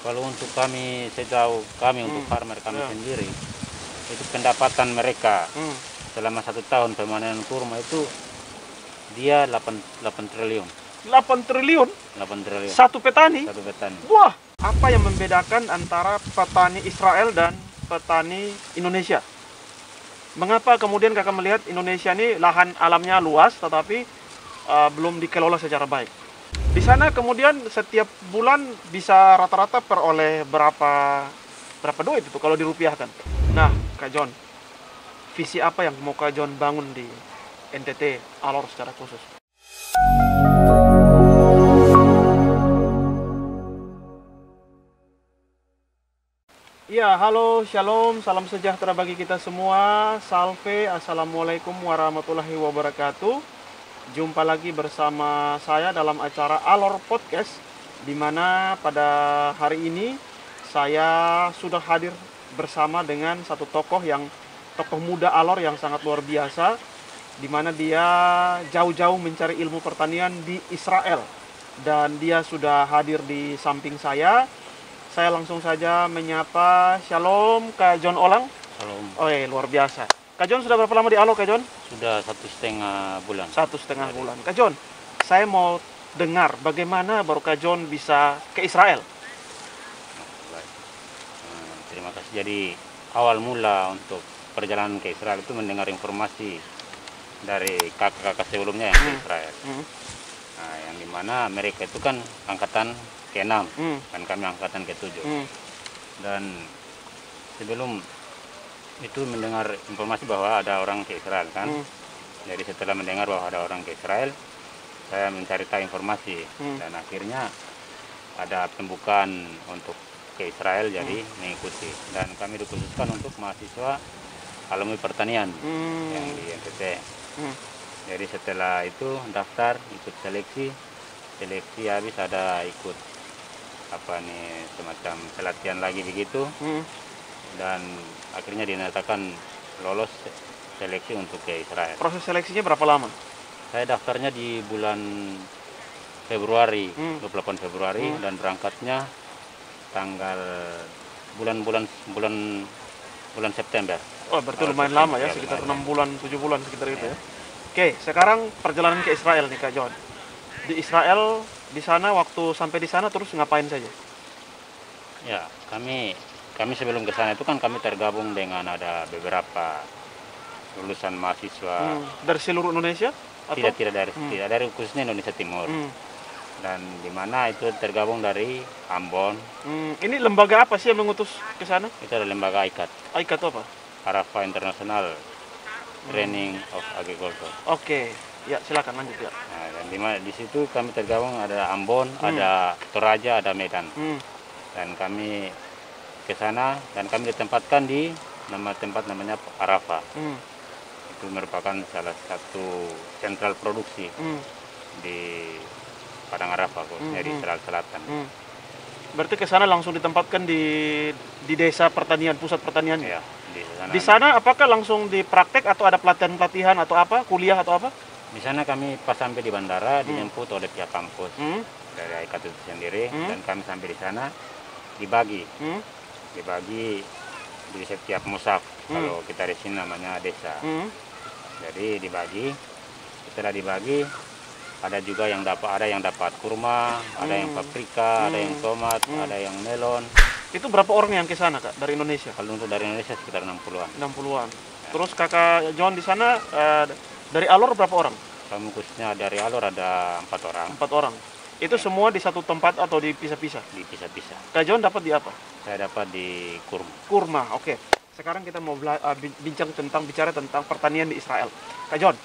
Kalau untuk kami, sejauh kami untuk farmer kami sendiri, itu pendapatan mereka selama 1 tahun pemanenan kurma itu dia 8 triliun. 8 triliun? 8 triliun. Satu petani? Satu petani. Wah, apa yang membedakan antara petani Israel dan petani Indonesia? Mengapa kemudian kakak melihat Indonesia ini lahan alamnya luas tetapi belum dikelola secara baik? Di sana kemudian setiap bulan bisa rata-rata peroleh berapa duit itu kalau dirupiahkan. Nah, Kak John, visi apa yang mau Kak John bangun di NTT Alor secara khusus? Ya, halo, shalom, salam sejahtera bagi kita semua. Salve, assalamualaikum warahmatullahi wabarakatuh. Jumpa lagi bersama saya dalam acara Alor Podcast, di mana pada hari ini saya sudah hadir bersama dengan satu tokoh muda Alor yang sangat luar biasa, di mana dia jauh-jauh mencari ilmu pertanian di Israel, dan dia sudah hadir di samping saya. Saya langsung saja menyapa. Shalom, Kak John Olang. Shalom. Oh, luar biasa. Kak John sudah berapa lama di Alor, Kak John? Sudah 1,5 bulan. 1,5 bulan. Kak John, saya mau dengar bagaimana baru Kak John bisa ke Israel. Baik. Terima kasih. Jadi awal mula untuk perjalanan ke Israel itu mendengar informasi dari kakak-kakak sebelumnya yang ke Israel. Nah, yang dimana mereka itu kan angkatan ke-6 dan kami angkatan ke-7. Dan sebelum itu mendengar informasi bahwa ada orang ke Israel kan. Jadi setelah mendengar bahwa ada orang ke Israel, saya mencari tahu informasi dan akhirnya ada pembukaan untuk ke Israel, jadi mengikuti, dan kami dikhususkan untuk mahasiswa alumni pertanian yang di NTT. Jadi setelah itu daftar, ikut seleksi habis ada ikut semacam pelatihan lagi begitu. Dan akhirnya dinyatakan lolos seleksi untuk ke Israel. Proses seleksinya berapa lama? Saya daftarnya di bulan Februari, 28 Februari, dan berangkatnya tanggal bulan September. Oh, berarti lumayan lama ya, sekitar 6 bulan, 7 bulan sekitar itu ya. Oke, sekarang perjalanan ke Israel nih Kak John. Di Israel, di sana waktu sampai di sana terus ngapain saja? Ya, kami sebelum ke sana itu kan kami tergabung dengan ada beberapa lulusan mahasiswa dari seluruh Indonesia? Atau? Tidak dari khususnya Indonesia Timur. Dan di mana itu tergabung dari Ambon. Ini lembaga apa sih yang mengutus ke sana? Itu ada lembaga ICAT. ICAT apa? Arafah International Training of Agriculture. Oke, ya silakan lanjut ya. Nah, dan di situ kami tergabung ada Ambon, ada Toraja, ada Medan. Dan kami ke sana dan kami ditempatkan di tempat namanya Arafah. Itu merupakan salah satu sentral produksi di Padang Arafah, khususnya di Israel Selatan. Berarti ke sana langsung ditempatkan di desa pertanian, pusat pertanian. Ya, di sana apakah langsung dipraktek atau ada pelatihan atau apa, kuliah atau apa? Di sana kami pas sampai di bandara dijemput oleh pihak kampus dari ICAT itu sendiri, dan kami sampai di sana dibagi di setiap musaf. Kalau kita di sini namanya desa. Jadi setelah dibagi ada juga yang dapat kurma, ada yang paprika, ada yang tomat, ada yang melon. Itu berapa orang yang ke sana Kak dari Indonesia? Kalau untuk dari Indonesia sekitar 60-an. 60-an. Ya. Terus Kakak John di sana dari Alor berapa orang? Kami khususnya dari Alor ada 4 orang. 4 orang. Itu semua di satu tempat atau dipisah-pisah? Dipisah-pisah. Kak John dapat di apa? Saya dapat di kurma. Kurma, oke. Sekarang kita mau bicara tentang pertanian di Israel. Kak John,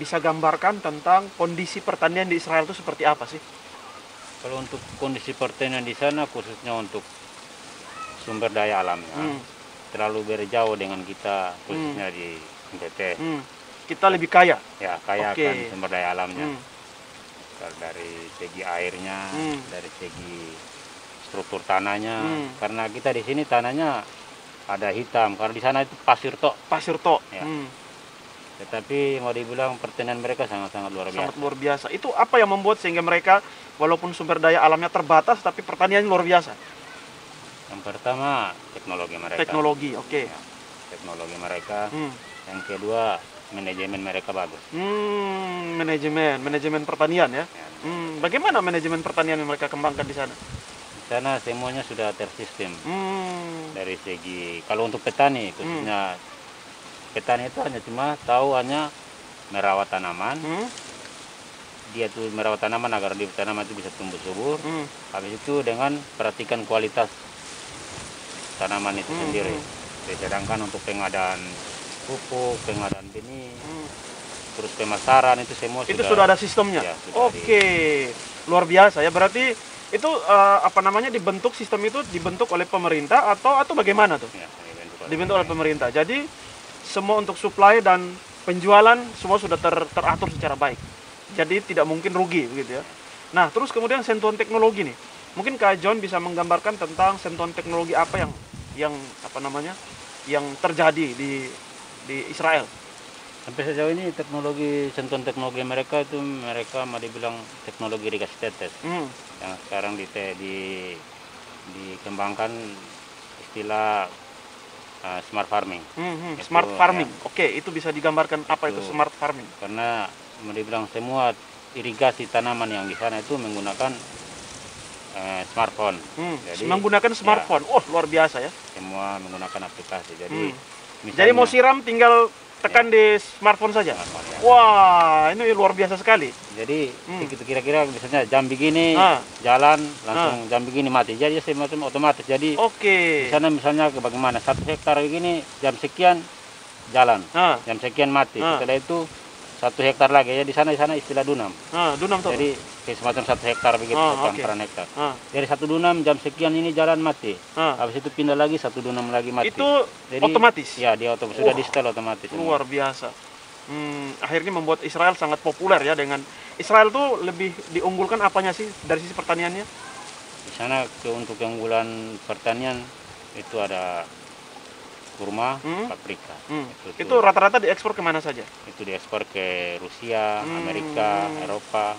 bisa gambarkan tentang kondisi pertanian di Israel itu seperti apa sih? Kalau untuk kondisi pertanian di sana, khususnya untuk sumber daya alamnya, terlalu berjauh dengan kita, khususnya di NTT. Kita lebih kaya? Ya, kaya kan sumber daya alamnya. Dari segi airnya, dari segi struktur tanahnya. Karena kita di sini tanahnya ada hitam, karena di sana itu pasir tok. Pasir tok. Ya. Tetapi mau dibilang pertanian mereka sangat-sangat luar biasa. Sangat luar biasa. Itu apa yang membuat sehingga mereka walaupun sumber daya alamnya terbatas tapi pertanian luar biasa? Yang pertama teknologi mereka. Teknologi, oke. Ya, teknologi mereka. Hmm. Yang kedua manajemen mereka bagus. Manajemen pertanian ya. Ya, Bagaimana manajemen pertanian yang mereka kembangkan di sana? di sana semuanya sudah tersistem. Dari segi kalau untuk petani khususnya petani itu hanya merawat tanaman. Dia tuh merawat tanaman agar di tanaman itu bisa tumbuh subur. Habis itu dengan perhatikan kualitas tanaman itu sendiri. Sedangkan untuk pengadaan pupuk, pengadaan benih, terus pemasaran itu semua Itu sudah ada sistemnya. Ya, sudah Oke, luar biasa ya. Berarti itu dibentuk sistem itu dibentuk oleh pemerintah atau bagaimana tuh? ya, Dibentuk oleh pemerintah. Jadi semua untuk supply dan penjualan semua sudah teratur secara baik. Jadi tidak mungkin rugi begitu ya. Nah, terus kemudian sentuhan teknologi nih. Mungkin Kak John bisa menggambarkan tentang sentuhan teknologi apa yang yang terjadi di Israel. Sampai sejauh ini sentuhan teknologi mereka itu mereka mau dibilang teknologi irigasi tetes yang sekarang dikembangkan istilah smart farming. Smart farming. Ya. Oke, itu bisa digambarkan apa itu smart farming? Karena mau dibilang semua irigasi tanaman yang di sana itu menggunakan smartphone. Jadi menggunakan smartphone. Ya, luar biasa ya. semua menggunakan aplikasi. Jadi jadi mau siram tinggal tekan di smartphone saja. Ya. Wah, ini luar biasa sekali. Jadi itu kira-kira misalnya jam begini jalan langsung jam begini mati. Jadi semacam otomatis. Jadi di sana misalnya bagaimana 1 hektar begini jam sekian jalan, jam sekian mati. Setelah itu 1 hektar lagi ya di sana istilah dunam. Dunam tuh. Jadi semacam 1 hektar begitu per hektar. Dari 1 dunam jam sekian ini jalan mati. Habis itu pindah lagi 1 dunam lagi mati. Itu jadi, otomatis. Ya, dia sudah di setel otomatis. Luar biasa. Akhirnya membuat Israel sangat populer ya dengan Israel tuh lebih diunggulkan apanya sih dari sisi pertaniannya? Di sana untuk keunggulan pertanian itu ada kurma, paprika. Itu rata-rata diekspor kemana saja? Itu diekspor ke Rusia, Amerika, Eropa.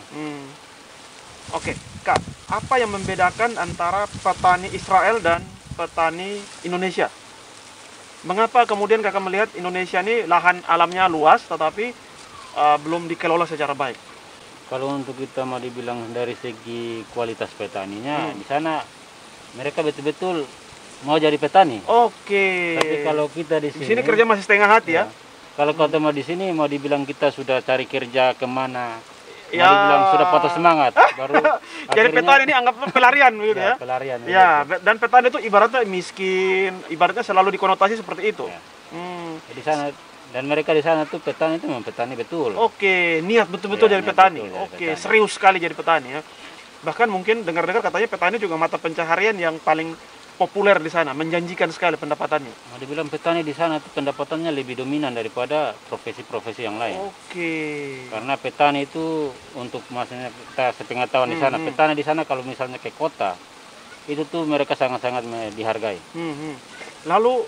Oke, Kak, apa yang membedakan antara petani Israel dan petani Indonesia? Mengapa kemudian Kakak melihat Indonesia ini lahan alamnya luas tetapi belum dikelola secara baik? Kalau untuk kita mau dibilang dari segi kualitas petaninya, di sana mereka betul-betul mau jadi petani. Oke. Tapi kalau kita di sini kerja masih setengah hati ya. Kalau kita mau di sini mau dibilang kita sudah cari kerja kemana, mau dibilang sudah patah semangat, baru jadi petani ini anggap pelarian gitu ya. Pelarian. Ya, dan petani itu ibaratnya miskin, ibaratnya selalu dikonotasi seperti itu. Ya. Di sana dan mereka di sana tuh petani itu memang petani betul. Oke, niat betul-betul jadi petani. Oke, serius sekali jadi petani ya. Bahkan mungkin dengar-dengar katanya petani juga mata pencaharian yang paling populer di sana, menjanjikan sekali pendapatannya. Mau dibilang petani di sana tuh pendapatannya lebih dominan daripada profesi-profesi yang lain. Oke. Karena petani itu untuk maksudnya kita sepengetahuan di sana, petani di sana kalau misalnya ke kota itu tuh mereka sangat-sangat dihargai. Lalu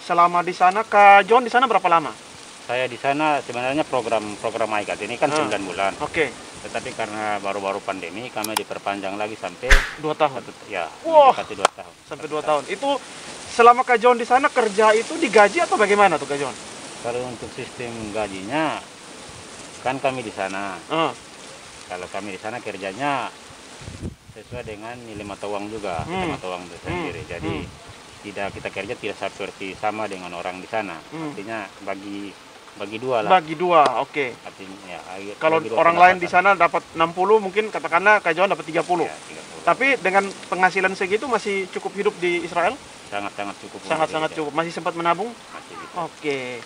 selama di sana, Kak John di sana berapa lama? Saya di sana sebenarnya program IKAT ini kan 9 bulan. Oke. Tetapi karena baru-baru pandemi kami diperpanjang lagi sampai 2 tahun. Mendekati 2 tahun. Sampai 2 tahun. Itu selama Kak John di sana kerja itu digaji atau bagaimana tuh Kak John? Kalau untuk sistem gajinya kan kami di sana. Kalau kami di sana kerjanya sesuai dengan nilai mata uang juga, mata uang itu sendiri. Jadi tidak kita kerja tidak seperti sama dengan orang di sana. Artinya bagi dua lah. Bagi dua, oke. Artinya ya, kalau orang lain di sana dapat 60, mungkin katakanlah Kak John dapat 30. Ya, 30. Tapi dengan penghasilan segitu masih cukup hidup di Israel? Sangat-sangat cukup. Sangat-sangat cukup. Masih sempat menabung? Masih bisa. Oke.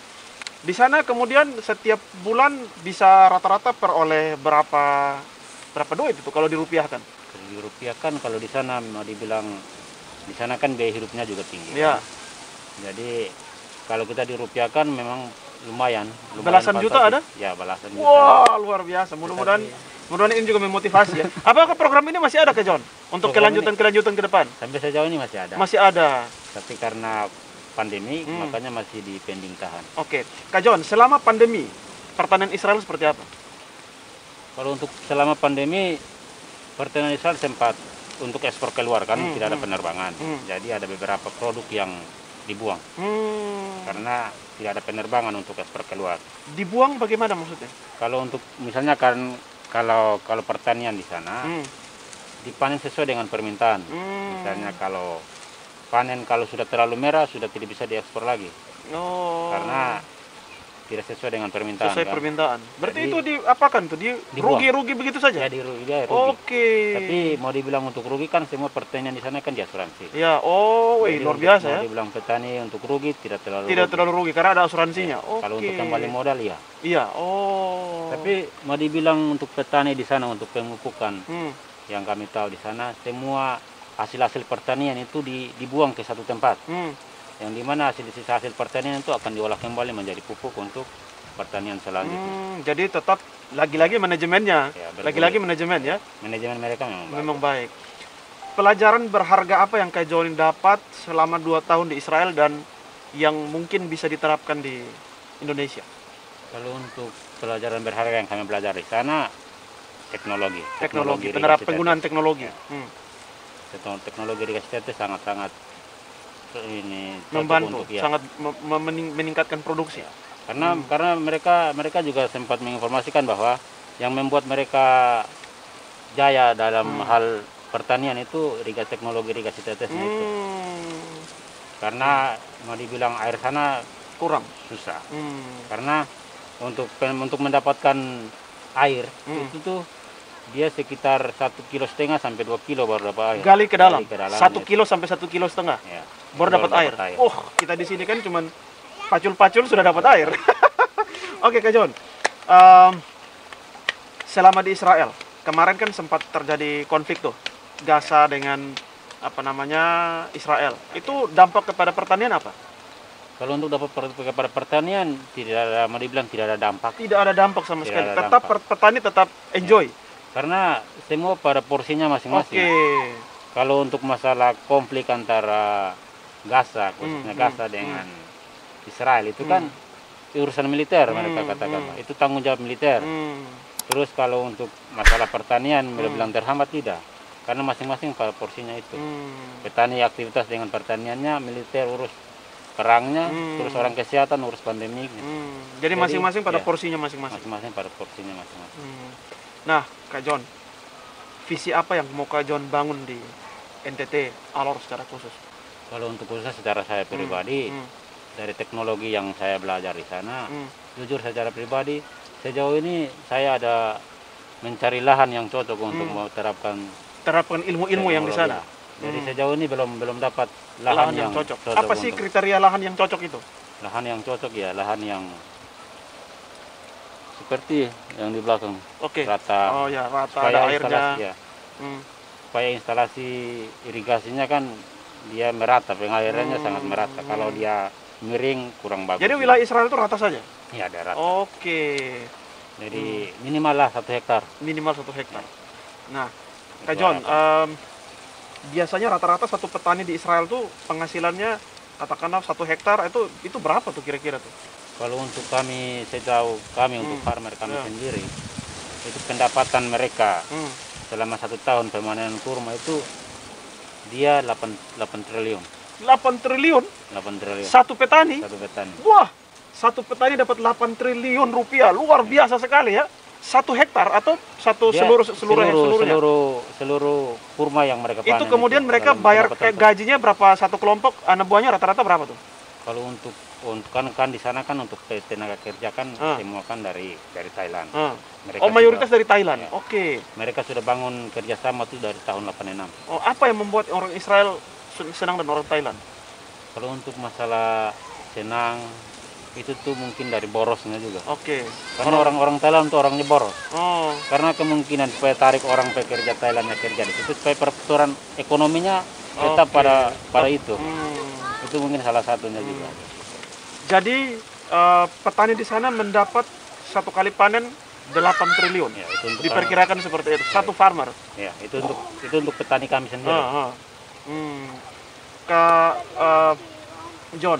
Di sana kemudian setiap bulan bisa rata-rata peroleh berapa duit itu kalau dirupiahkan? Kalau dirupiahkan kalau di sana mau dibilang di sana kan biaya hidupnya juga tinggi. Ya. Jadi kalau kita dirupiahkan memang lumayan belasan juta ada? Ya, belasan juta. Wah, luar biasa. Mudah-mudahan ini juga memotivasi ya. Apakah program ini masih ada Kak John? Untuk kelanjutan ke depan? Sampai sejauh ini masih ada. Masih ada. Tapi karena pandemi makanya masih di pending tahan. Oke. Kak John, selama pandemi pertanian Israel seperti apa? Kalau untuk selama pandemi, pertanian Israel sempat untuk ekspor keluar kan tidak ada penerbangan. Jadi ada beberapa produk yang dibuang karena tidak ada penerbangan untuk ekspor keluar. Dibuang bagaimana maksudnya? Kalau untuk misalnya kan kalau pertanian di sana dipanen sesuai dengan permintaan. Misalnya kalau panen kalau sudah terlalu merah sudah tidak bisa diekspor lagi. Oh. Karena tidak sesuai dengan permintaan. Sesuai kan? permintaan. Berarti Jadi, itu diapakan tuh? dibuang. Rugi-rugi begitu saja? Ya, dia rugi. Oke. Tapi mau dibilang untuk rugi kan semua pertanian di sana kan diasuransi. Ya, Jadi luar biasa ya. Mau dibilang petani untuk rugi tidak terlalu Tidak rugi. terlalu rugi karena ada asuransinya. Ya. Oke. Kalau untuk kembali modal ya. Iya, oh. Tapi mau dibilang untuk petani di sana untuk pemupukan yang kami tahu di sana semua hasil-hasil pertanian itu dibuang ke satu tempat. Yang dimana hasil pertanian itu akan diolah kembali menjadi pupuk untuk pertanian selanjutnya. Jadi tetap lagi-lagi manajemennya, Ya, lagi-lagi manajemen ya. Manajemen mereka Memang baik. Pelajaran berharga apa yang Kak Joni dapat selama 2 tahun di Israel dan yang mungkin bisa diterapkan di Indonesia? Kalau untuk pelajaran berharga yang kami pelajari di sana, teknologi Penggunaan teknologi. Teknologi irigasi tetes sangat-sangat ini Membantu, untuk, ya. sangat meningkatkan produksi. Karena mereka juga sempat menginformasikan bahwa yang membuat mereka jaya dalam hal pertanian itu teknologi irigasi tetesnya itu. Karena mau dibilang air sana Kurang. susah. Karena untuk mendapatkan air itu tuh dia sekitar 1,5 kilo sampai 2 kilo baru dapat air. Gali ke dalam. 1 ya. kilo sampai 1,5 kilo. Ya, Baru dapat air. Oh, kita di sini kan cuman pacul-pacul sudah dapat air. Oke, Kak Jon. Selama di Israel, kemarin kan sempat terjadi konflik tuh. Gaza dengan Israel. Itu dampak kepada pertanian apa? Kalau untuk dapat kepada pertanian tidak ada, mau dibilang tidak ada dampak. Tidak ada dampak sama Tidak sekali. ada Tetap dampak. petani tetap enjoy. Karena semua pada porsinya masing-masing. Oke. Kalau untuk masalah konflik antara Gaza, khususnya Gaza dengan Israel itu kan urusan militer mereka katakan. Itu tanggung jawab militer. Terus kalau untuk masalah pertanian bilang terhambat tidak. Karena masing-masing pada porsinya itu. Petani aktivitas dengan pertaniannya, militer urus perangnya, terus orang kesehatan urus pandemiknya. Jadi masing-masing pada porsinya masing-masing. Masing-masing pada porsinya masing-masing. Nah, Kak Jon, visi apa yang mau Kak Jon bangun di NTT Alor secara khusus? Kalau untuk khususnya secara saya pribadi, dari teknologi yang saya belajar di sana, jujur secara pribadi, sejauh ini saya ada mencari lahan yang cocok untuk terapkan ilmu-ilmu yang di sana. Jadi sejauh ini belum dapat Lahan yang cocok. Apa sih kriteria lahan yang cocok itu? Lahan yang cocok ya, lahan yang seperti yang di belakang. Oke. Rata. Oh ya, rata Supaya ada airnya. Ya. Supaya instalasi irigasinya kan dia merata, pengairannya sangat merata. Kalau dia miring kurang bagus. Jadi wilayah Israel itu rata saja? Iya, ada rata. Oke. Jadi minimal lah 1 hektar. Minimal 1 hektar. Nah, Kak Jon, biasanya rata-rata satu petani di Israel tuh penghasilannya katakanlah 1 hektar itu berapa tuh kira-kira tuh? Kalau untuk kami, sejauh kami untuk farmer kami sendiri, itu pendapatan mereka selama 1 tahun pemanenan kurma itu dia 8 triliun. 8 triliun? 8 triliun. Satu petani? Satu petani. Wah, satu petani dapat 8 triliun rupiah. Luar biasa sekali ya. 1 hektar atau seluruh kurma yang mereka panen. Itu kemudian mereka bayar gajinya berapa satu kelompok, anak buahnya rata-rata berapa tuh? Kalau untuk kan di sana kan untuk tenaga kerja kan semua kan dari Thailand. Mayoritas dari Thailand. Ya. Oke. Mereka sudah bangun kerjasama tuh dari tahun 86. Oh, apa yang membuat orang Israel senang dan orang Thailand? Kalau untuk masalah senang itu tuh mungkin dari borosnya juga. Oke. Karena orang-orang Thailand tuh orangnya boros. Oh. Karena kemungkinan supaya tarik orang pekerja Thailandnya kerja di situ supaya perputaran ekonominya tetap pada itu. Itu mungkin salah satunya juga. Jadi petani di sana mendapat 1 kali panen 8 triliun. Ya, itu untuk diperkirakan seperti itu. Satu farmer. Ya, itu untuk petani kami sendiri. Kak Jon,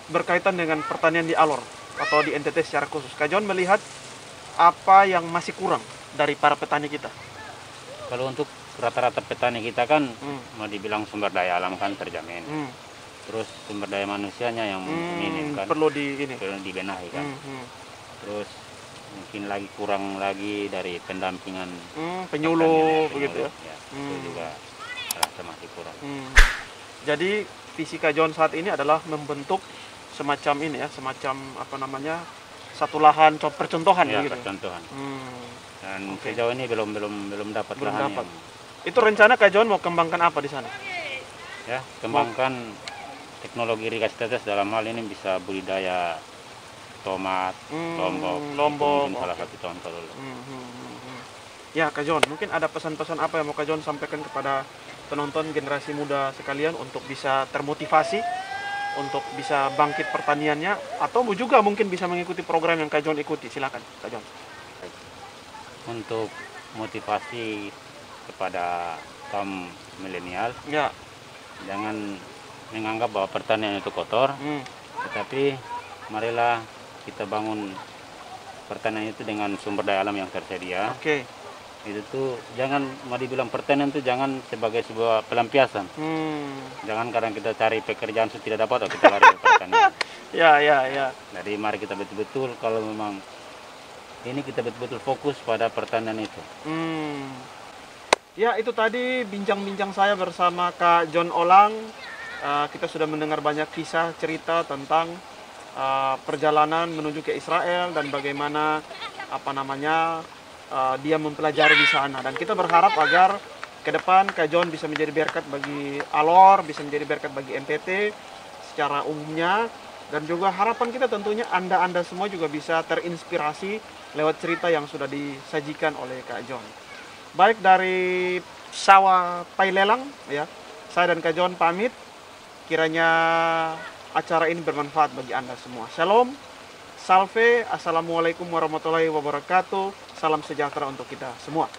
berkaitan dengan pertanian di Alor, atau di NTT secara khusus. Kak John melihat apa yang masih kurang dari para petani kita? Kalau untuk rata-rata petani kita kan mau dibilang sumber daya alam kan terjamin. Terus sumber daya manusianya yang minim kan. Perlu dibenahi kan. Terus mungkin lagi kurang lagi dari pendampingan penyuluh begitu ya. Itu juga rasa masih kurang. Jadi visi Kak John saat ini adalah membentuk semacam ini ya, semacam apa namanya, satu lahan percontohan ya, gitu. Percontohan. Dan sejauh ini belum dapat lahan. Itu rencana Kak John mau kembangkan apa di sana? Ya, kembangkan teknologi irigasi tetes, dalam hal ini bisa budidaya tomat, lombok. Mungkin salah satu contoh dulu. Ya Kak John, mungkin ada pesan-pesan apa yang mau Kak John sampaikan kepada penonton generasi muda sekalian untuk bisa termotivasi, untuk bisa bangkit pertaniannya, atau juga mungkin bisa mengikuti program yang Kak John ikuti. Silakan Kak John. Untuk motivasi kepada kaum milenial, ya, jangan menganggap bahwa pertanian itu kotor, tetapi marilah kita bangun pertanian itu dengan sumber daya alam yang tersedia. Itu tuh jangan mau dibilang pertanian itu jangan sebagai sebuah pelampiasan. Jangan kadang kita cari pekerjaan tidak dapat atau kita lari ke pertanian. Ya. Jadi mari kita betul-betul kalau memang ini kita betul-betul fokus pada pertanian itu. Ya, itu tadi bincang-bincang saya bersama Kak John Olang. Kita sudah mendengar banyak kisah cerita tentang perjalanan menuju ke Israel dan bagaimana dia mempelajari di sana. Dan kita berharap agar ke depan Kak John bisa menjadi berkat bagi Alor, bisa menjadi berkat bagi NTT secara umumnya, dan juga harapan kita tentunya Anda semua juga bisa terinspirasi lewat cerita yang sudah disajikan oleh Kak John. Baik, dari sawah Pailelang ya, saya dan Kak John pamit. Kiranya acara ini bermanfaat bagi Anda semua. Shalom, salve, assalamualaikum warahmatullahi wabarakatuh. Salam sejahtera untuk kita semua.